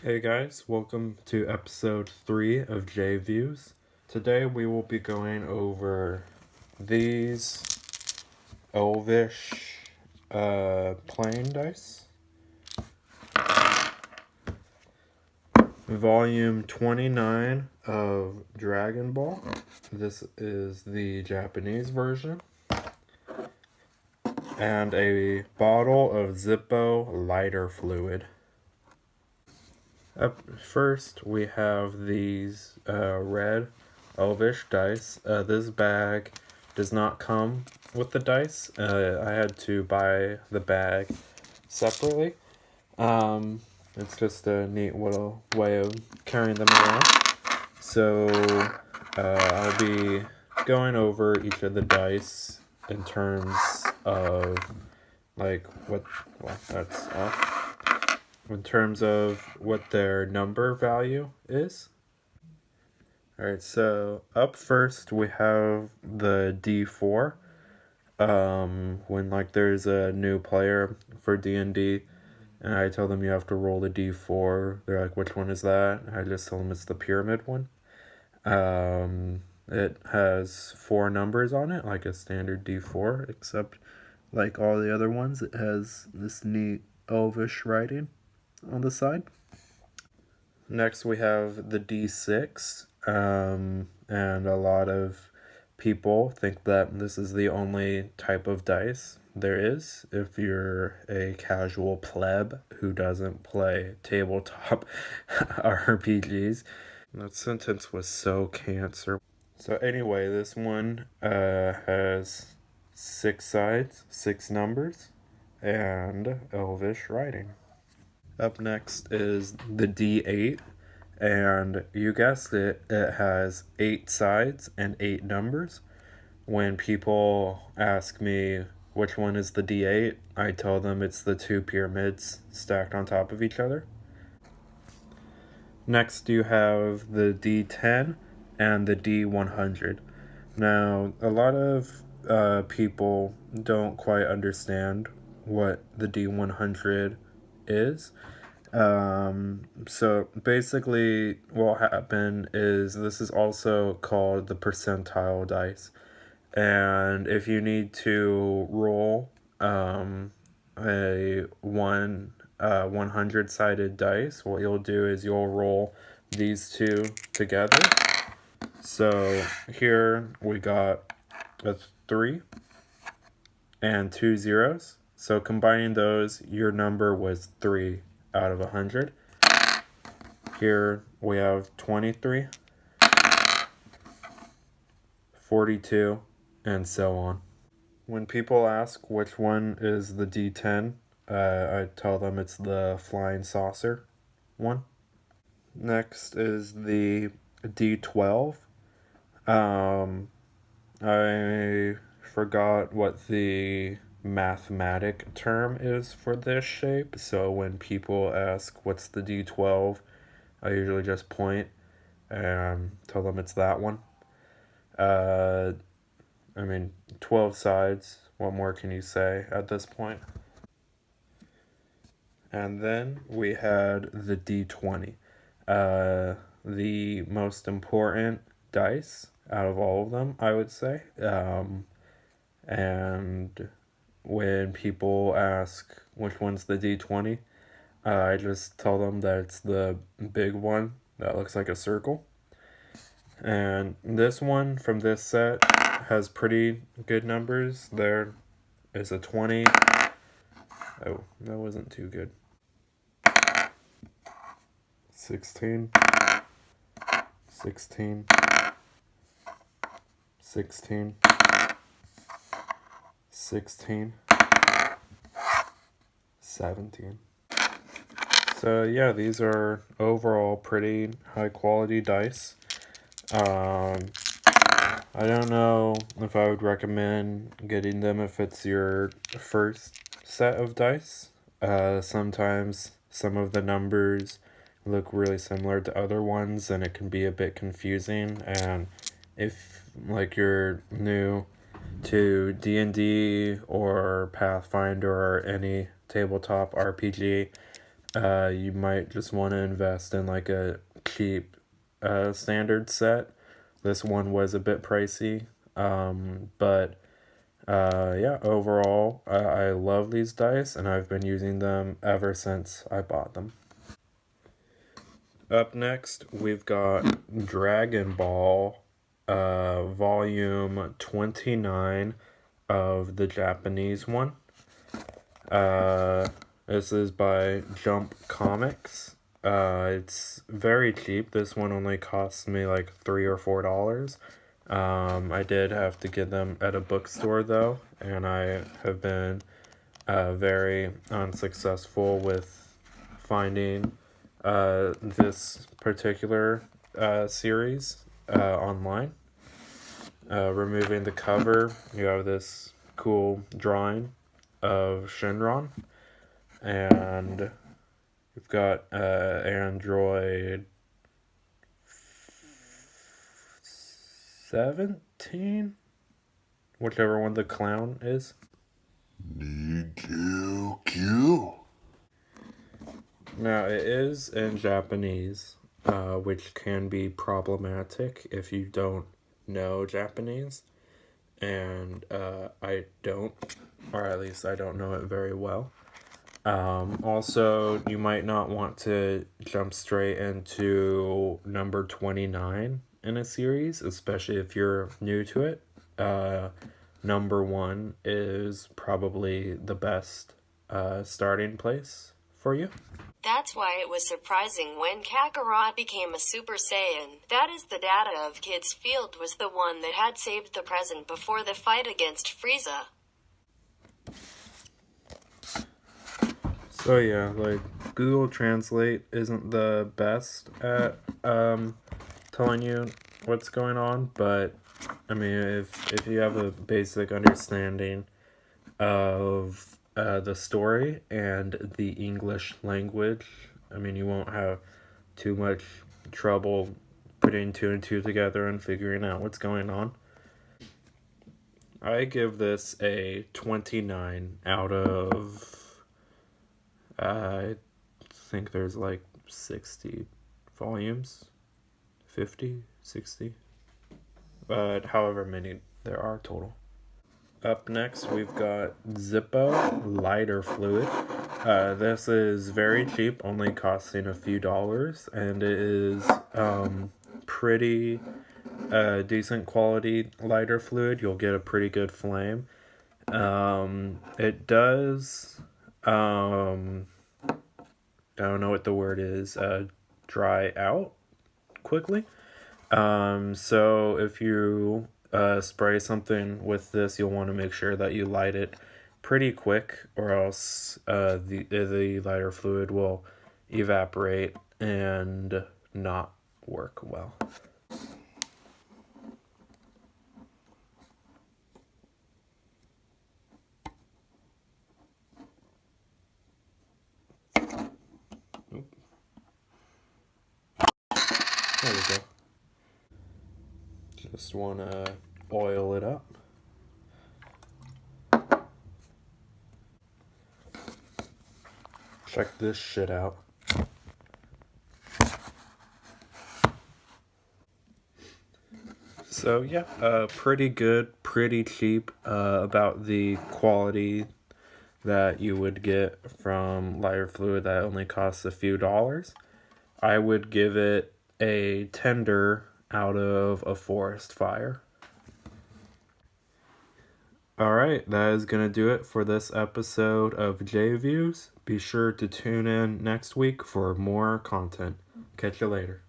Hey guys, welcome to episode 3 of Jviews. Today we will be going over these Elvish playing dice. Volume 29 of Dragon Ball. This is the Japanese version. And a bottle of Zippo lighter fluid. Up first, we have these red Elvish dice. This bag does not come with the dice. I had to buy the bag separately. It's just a neat little way of carrying them around. So I'll be going over each of the dice in terms of that's off. In terms of what their number value is. Alright, so up first we have the D4. When there's a new player for D&D and I tell them you have to roll the D4, they're like, which one is that? I just tell them it's the pyramid one. It has 4 numbers on it, like a standard D4, except like all the other ones, it has this neat Elvish writing on the side. Next we have the D6, and a lot of people think that this is the only type of dice there is if you're a casual pleb who doesn't play tabletop RPGs. That sentence was so cancer. So anyway, this one has 6 sides, 6 numbers, and Elvish writing. Up next is the D8, and you guessed it, it has 8 sides and 8 numbers. When people ask me which one is the D8, I tell them it's the 2 pyramids stacked on top of each other. Next you have the D10 and the D100. Now, a lot of people don't quite understand what the D100 is. So basically what happened is this is also called the percentile dice. And if you need to roll a 100-sided dice, what you'll do is you'll roll these two together. So here we got a 3 and 2 zeros. So combining those, your number was 3 out of 100. Here we have 23, 42, and so on. When people ask which one is the D10, I tell them it's the flying saucer one. Next is the D12. I forgot what the mathematic term is for this shape, so when people ask what's the D12, I usually just point and tell them it's that one. 12 sides, what more can you say at this point? And then we had the D20, the most important dice out of all of them, I would say. And when people ask which one's the D20, I just tell them that it's the big one that looks like a circle. And this one from this set has pretty good numbers. There is a 20. Oh, that wasn't too good. 16. 16. 16. 16. 17. So yeah, these are overall pretty high quality dice. I don't know if I would recommend getting them if it's your first set of dice. Sometimes some of the numbers look really similar to other ones and it can be a bit confusing, and if you're new to D&D or Pathfinder or any tabletop RPG, you might just want to invest in like a cheap standard set. This one was a bit pricey, but yeah, overall, I love these dice, and I've been using them ever since I bought them. Up next, we've got Dragon Ball, volume 29 of the Japanese one. This is by Jump Comics. It's very cheap. This one only cost me like $3 or $4. I did have to get them at a bookstore though, and I have been very unsuccessful with finding this particular series online. Removing the cover, you have this cool drawing of Shenron, and you've got Android 17, whichever one the clown is. Now, it is in Japanese, which can be problematic if you don't know Japanese, and I don't, or at least I don't know it very well. Also, you might not want to jump straight into number 29 in a series, especially if you're new to it. Number 1 is probably the best starting place for you. That's why it was surprising when Kakarot became a Super Saiyan. That is, the data of Kid's Field was the one that had saved the present before the fight against Frieza. So yeah, like, Google Translate isn't the best at telling you what's going on, but I mean, if you have a basic understanding of the story and the English language, I mean, you won't have too much trouble putting 2 and 2 together and figuring out what's going on. I give this a 29 out of, I think there's like 60 volumes, 50, 60, but however many there are total. Up next, we've got Zippo lighter fluid. This is very cheap, only costing a few dollars, and it is pretty decent quality lighter fluid. You'll get a pretty good flame. It does, I don't know what the word is, dry out quickly. So if you spray something with this, you'll want to make sure that you light it pretty quick, or else the lighter fluid will evaporate and not work well. There we go. Just want to oil it up. Check this shit out. So yeah, pretty good, pretty cheap, about the quality that you would get from lighter fluid that only costs a few dollars. I would give it a tender out of a forest fire. Alright, that is going to do it for this episode of Jviews. Be sure to tune in next week for more content. Catch you later.